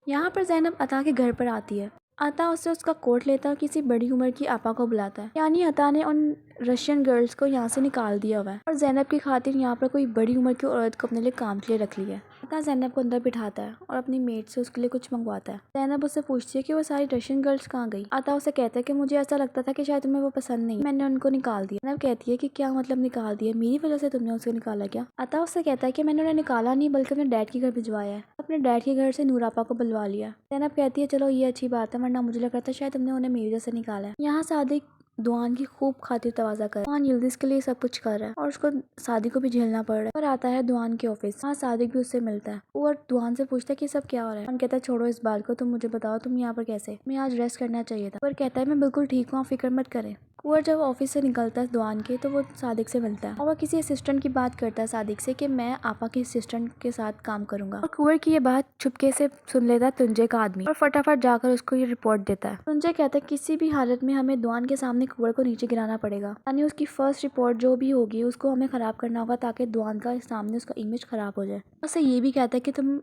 यहाँ पर ज़ैनब अता के घर पर आती है। अता उससे उसका कोट लेता और किसी बड़ी उम्र की आपा को बुलाता है। यानी अता ने उन रशियन गर्ल्स को यहाँ से निकाल दिया हुआ है और ज़ैनब की खातिर यहाँ पर कोई बड़ी उम्र की औरत को अपने लिए काम के लिए रख लिया है। अता ज़ैनब को अंदर बिठाता है और अपनी मेट से उसके लिए कुछ मंगवाता है। ज़ैनब उससे पूछती है कि वो सारी रशियन गर्ल्स कहाँ गई। अता उसे कहता है कि मुझे ऐसा लगता था कि शायद तुम्हें वो पसंद नहीं, मैंने उनको निकाल दिया। ज़ैनब कहती है कि क्या मतलब निकाल दिया, मेरी वजह से तुमने उसे निकाला क्या। अता उससे कहता है कि मैंने उन्हें निकाला नहीं बल्कि अपने डैड के घर भिजवाया है, अपने डैड के घर से नूर आपा को बुलवा लिया। ज़ैनब कहती है चलो ये अच्छी बात है, वरना मुझे लग रहा था शायद तुमने उन्हें मेरी वजह से निकाला है। यहाँ सादिक दुआन की खूब खातिर तवाज़ा कर दुआन यिल्दिज़ के लिए सब कुछ कर रहा है और उसको शादी को भी झेलना पड़ रहा है। और आता है दुआन के ऑफिस, वहाँ सादिक भी उससे मिलता है और दुआन से पूछता है कि सब क्या हो रहा है। दुआन कहता है छोड़ो इस बात को, तुम मुझे बताओ तुम यहाँ पर कैसे। मैं आज रेस्ट करना चाहिए था। और कहता है मैं बिल्कुल ठीक हूँ, फिक्र मत करें। कुंवर जब ऑफिस से निकलता है दुआन के तो वो सादिक से मिलता है और वह किसी असिस्टेंट की बात करता है सादिक से कि मैं आपा के असिस्टेंट के साथ काम करूंगा। और कुंवर की ये बात छुपके से सुन लेता है तुंजे का आदमी और फटाफट जाकर उसको ये रिपोर्ट देता है। तुंजे कहता है किसी भी हालत में हमें दुआन के सामने कुंवर को नीचे गिराना पड़ेगा, यानी उसकी फर्स्ट रिपोर्ट जो भी होगी उसको हमें खराब करना होगा ताकि दुआन का सामने उसका इमेज खराब हो जाए। उससे ये भी कहता है कि तुम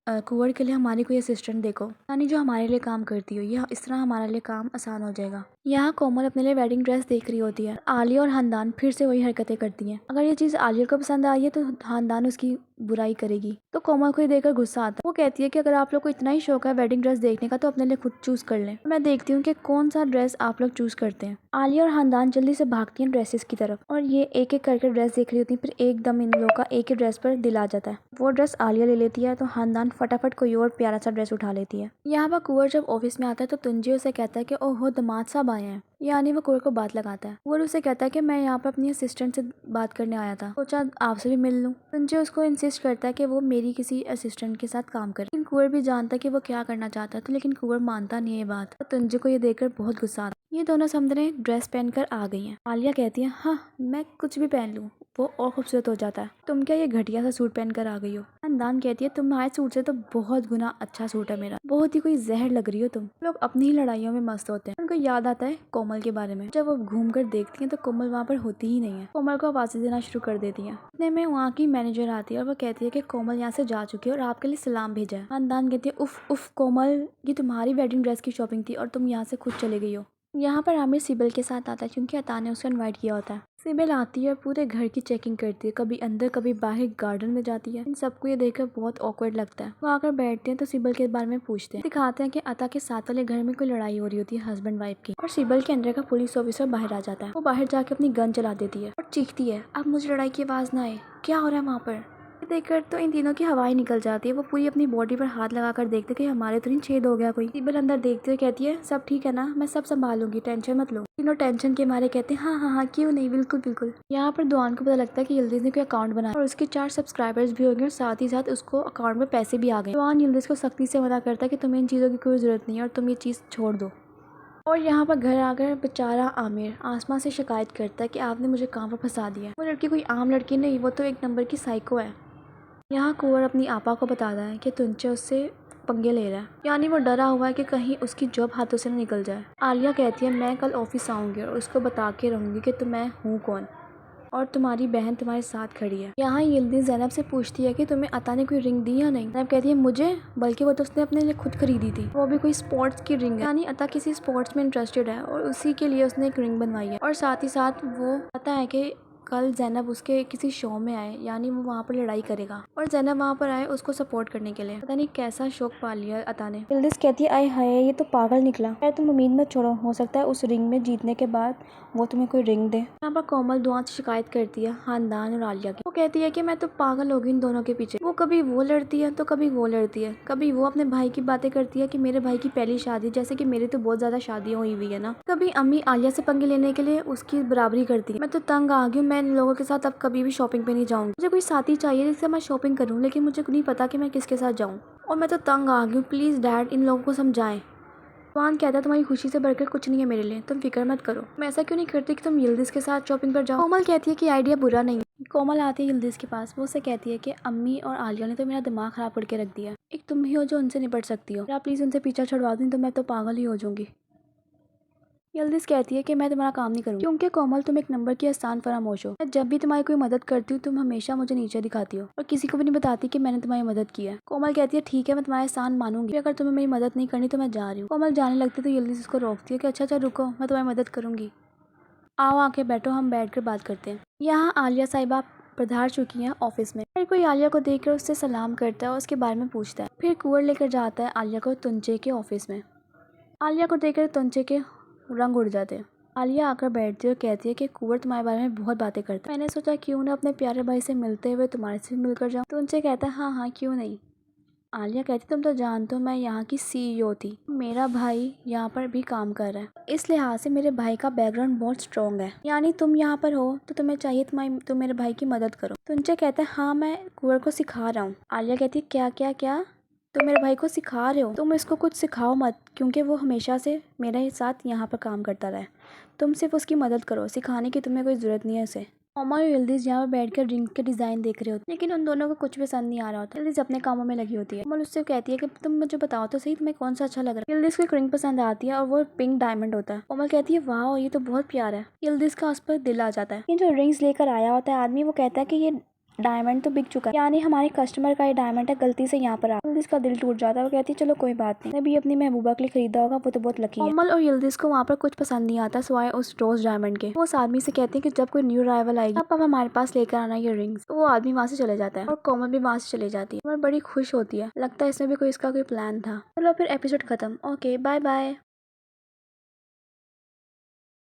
कुंवर के लिए हमारी कोई असिस्टेंट देखो, यानी जो हमारे लिए काम करती हो, यह इस तरह हमारे लिए काम आसान हो जाएगा। यहाँ कोमल अपने लिए वेडिंग ड्रेस देख रही होती है। आलिया और खानदान फिर से वही हरकतें करती हैं। अगर ये चीज़ आलिया को पसंद आई है तो खानदान उसकी बुराई करेगी। तो कोमल को ये देखकर गुस्सा आता है। वो कहती है कि अगर आप लोग को इतना ही शौक है वेडिंग ड्रेस देखने का तो अपने लिए खुद चूज कर लें। मैं देखती हूँ कि कौन सा ड्रेस आप लोग चूज करते हैं। आलिया और खानदान जल्दी से भागती हैं ड्रेसेस की तरफ और ये एक एक करके ड्रेस देख रही होती है। फिर एकदम इन लोगों का एक ही ड्रेस पर दिल आ जाता है। वो ड्रेस आलिया ले लेती है तो खानदान फटाफट कोई और प्यारा सा ड्रेस उठा लेती है। यहाँ पर कुंवर जब ऑफिस में आता है तो तुंजी उसे कहता है कि ओहो दामाद साहब आए हैं। यानी वो कुंवर को बात लगाता है। कुंवर उसे कहता है कि मैं यहाँ पर अपनी असिस्टेंट से बात करने आया था, सोचा आपसे भी मिल लूं। तुंजी उसको इंसिस्ट करता है कि वो मेरी किसी असिस्टेंट के साथ काम करे, लेकिन कुंवर भी जानता है कि वो क्या करना चाहता है तो लेकिन कुंवर मानता नहीं है ये बात। तो तुंजी को ये देखकर बहुत गुस्सा आता है। ये दोनों सामने ड्रेस पहनकर आ गई हैं। आलिया कहती है हाँ मैं कुछ भी पहन लूँ वो और खूबसूरत हो जाता है, तुम क्या ये घटिया सा सूट पहन कर आ गई हो। खानदान कहती है तुम्हारे सूट से तो बहुत गुना अच्छा सूट है मेरा, बहुत ही कोई जहर लग रही हो तुम। लोग अपनी ही लड़ाइयों में मस्त होते हैं। उनको याद आता है कोमल के बारे में। जब वो घूम कर देखती है तो कोमल वहाँ पर होती ही नहीं है। कोमल को आवाज़ें देना शुरू कर देती है। इतने में वहाँ की मैनेजर आती है और वो कहती है कि कोमल यहाँ से जा चुकी है और आपके लिए सलाम भेजा है। खानदान कहती है उफ उफ कोमल, ये तुम्हारी वेडिंग ड्रेस की शॉपिंग थी और तुम यहाँ से खुद चले गई हो। यहाँ पर आमिर सिबिल के साथ आता है क्योंकि अता ने उसे इनवाइट किया होता है। सिबिल आती है और पूरे घर की चेकिंग करती है, कभी अंदर कभी बाहर गार्डन में जाती है। इन सबको ये देखकर बहुत ऑकवर्ड लगता है। वो आकर बैठते हैं तो सिबिल के बारे में पूछते हैं। दिखाते हैं कि अता के साथ वाले घर में कोई लड़ाई हो रही होती है हस्बैंड वाइफ की और सिबिल के अंदर का पुलिस ऑफिसर बाहर आ जाता है। वो बाहर जाके अपनी गन चला देती है और चीखती है अब मुझे लड़ाई की आवाज़ ना आए, क्या हो रहा है वहाँ पर। देखकर तो इन तीनों की हवाई निकल जाती है। वो पूरी अपनी बॉडी पर हाथ लगाकर देखते कि हमारे तो नहीं छेद हो गया कोई। सिबिल अंदर देखते हुए कहती है सब ठीक है ना, मैं सब संभालूंगी, टेंशन मत लो। तीनों टेंशन के मारे कहते हैं हाँ हाँ हाँ क्यों नहीं, बिल्कुल बिल्कुल। यहाँ पर दुआन को पता लगता है कि यिल्दिज़ ने कोई अकाउंट बनाया और उसके 4 सब्सक्राइबर्स भी हो गए और साथ ही साथ उसको अकाउंट में पैसे भी आ गए। दुआन यिल्दिज़ को सख्ती से मना करता है कि तुम्हें इन चीज़ों की कोई ज़रूरत नहीं है और तुम ये चीज़ छोड़ दो। और यहाँ पर घर आकर बेचारा आमिर आसमां से शिकायत करता है कि आपने मुझे कहाँ पर फंसा दिया। वो लड़की कोई आम लड़की नहीं, वो तो एक नंबर की साइको है। यहाँ कुंवर अपनी आपा को बताता है कि तुंचे उससे पंगे ले रहा है, यानी वो डरा हुआ है कि कहीं उसकी जॉब हाथों से न निकल जाए। आलिया कहती है मैं कल ऑफिस आऊंगी और उसको बता के रहूंगी कि मैं हूँ कौन और तुम्हारी बहन तुम्हारे साथ खड़ी है। यहाँ यिल्दिज़ ज़ैनब से पूछती है कि तुम्हें अता ने कोई रिंग दी या नहीं। ज़ैनब कहती है मुझे, बल्कि वो तो उसने अपने लिए खुद खरीदी थी, वो भी कोई स्पोर्ट्स की रिंग है, यानी अता किसी स्पोर्ट्स में इंटरेस्टेड है और उसी के लिए उसने एक रिंग बनवाई है। और साथ ही साथ वो पता है कि कल ज़ैनब उसके किसी शो में आए, यानी वो वहाँ पर लड़ाई करेगा और ज़ैनब वहाँ पर आए उसको सपोर्ट करने के लिए। पता नहीं कैसा शौक पाल लिया अता ने। यिल्दिज़ कहती है आए हाय ये तो पागल निकला। यार तुम उम्मीद मत छोड़ो, हो सकता है उस रिंग में जीतने के बाद वो तुम्हें कोई रिंग दे। यहाँ पर कोमल दुआ से शिकायत करती है खानदान और आलिया की। वो कहती है कि मैं तो पागल हो गई इन दोनों के पीछे। वो कभी वो लड़ती है तो कभी वो लड़ती है, कभी वो अपने भाई की बातें करती है कि मेरे भाई की पहली शादी, जैसे कि मेरी तो बहुत ज्यादा शादियां हुई है ना। कभी अम्मी आलिया से पंगे लेने के लिए उसकी बराबरी करती है। मैं तो तंग आ गई हूँ, मैं इन लोगों के साथ अब कभी भी शॉपिंग पे नहीं जाऊंगी। मुझे कोई साथी चाहिए जिससे मैं शॉपिंग करूँ, लेकिन मुझे नहीं पता कि मैं किसके साथ जाऊँ और मैं तो तंग आ गई हूँ। प्लीज डैड इन लोगों को समझाएं। वान कहता है तुम्हारी खुशी से बढ़कर कुछ नहीं है मेरे लिए, तुम फिक्र मत करो। मैं ऐसा क्यों नहीं करती कि तुम यिल्दिज़ के साथ शॉपिंग पर जाओ। कोमल कहती है कि आइडिया बुरा नहीं है। कोमल आती है यिल्दिज़ के पास, वो उससे कहती है कि अम्मी और आलिया ने तो मेरा दिमाग खराब करके रख दिया, एक तुम ही हो जो उनसे निपट सकती हो, आप प्लीज उनसे पीछा छुड़वा दो तो मैं तो पागल ही हो जाऊंगी। यल्दिज कहती है कि मैं तुम्हारा काम नहीं करूँगी क्योंकि कोमल तुम एक नंबर की आसान फरामोश हो। मैं जब भी तुम्हारी कोई मदद करती हूँ तुम हमेशा मुझे नीचे दिखाती हो और किसी को भी नहीं बताती कि मैंने तुम्हारी मदद की है। कोमल कहती है ठीक है मैं तुम्हारा एहसान मानूंगी, अगर तुम्हें मेरी मदद नहीं करनी तो मैं जा रही हूँ। कोमल जाने लगती तो यल्दिज उसको रोकती है कि अच्छा रुको, मैं तुम्हारी मदद करूंगी, आओ आके बैठो, हम बैठ कर बात करते हैं। यहाँ आलिया साहिबा पधार चुकी हैं ऑफिस में। फिर कोई आलिया को देखकर उससे सलाम करता है और उसके बारे में पूछता है। फिर कुंवर लेकर जाता है आलिया को तुंचे के ऑफिस में। आलिया को देखकर तुंचे के रंग उड़ जाते हैं। आलिया आकर बैठती है और कहती है कि कुंवर तुम्हारे बारे में बहुत बातें करता है, मैंने सोचा क्यों ना अपने प्यारे भाई से मिलते हुए तुम्हारे से मिलकर जाऊँ। तुंचे कहता है हाँ क्यों नहीं। आलिया कहती तुम तो जानते हो मैं यहाँ की CEO थी, मेरा भाई यहाँ पर भी काम कर रहा है, इस लिहाज से मेरे भाई का बैकग्राउंड बहुत स्ट्रॉन्ग है, यानी तुम यहाँ पर हो तो तुम्हें चाहिए तुम मेरे भाई की मदद करो। तुंचे कहता है हाँ मैं कुंवर को सिखा रहा हूँ। आलिया कहती क्या क्या क्या तुम मेरे भाई को सिखा रहे हो, तुम इसको कुछ सिखाओ मत क्योंकि वो हमेशा से मेरे साथ यहाँ पर काम करता रहा है, तुम सिर्फ उसकी मदद करो, सिखाने की तुम्हें कोई ज़रूरत नहीं है उसे। कोमल और यल्दिज यहाँ पर बैठकर रिंग्स के डिज़ाइन देख रहे होते हैं, लेकिन उन दोनों को कुछ पसंद नहीं आ रहा होता। यल्दिज अपने कामों में लगी होती है। कोमल उससे कहती है कि तुम मुझे बताओ तो सही तुम्हें कौन सा अच्छा लग रहा है। यल्दिज को एक रिंग पसंद आती है और वो पिंक डायमंड होता है। कोमल कहती है वाह ये तो बहुत प्यारा है। यल्दिज का उस पर दिल आ जाता है। लेकिन जो रिंग्स लेकर आया होता है आदमी वो कहता है कि ये डायमंड तो बिक चुका है, यानी हमारे कस्टमर का ये डायमंड है, गलती से यहाँ पर आ। यल्दिज का दिल टूट जाता है। वो कहती है चलो कोई बात नहीं, अभी अपनी महबूबा के लिए खरीदा होगा, वो तो बहुत लकी है। कोमल और यल्दिज को वहाँ पर कुछ पसंद नहीं आता सिवाय उस रोज डायमंड के। वो उस आदमी से कहते हैं कि जब कोई न्यू अराइवल आएगी आप हमारे पास लेकर आना ये रिंग्स। तो वो आदमी वहाँ से चले जाता है और कोमल भी वहाँ से चली जाती है। कोमल बड़ी खुश होती है, लगता है इसमें भी कोई इसका कोई प्लान था। चलो फिर एपिसोड खत्म। Okay bye bye.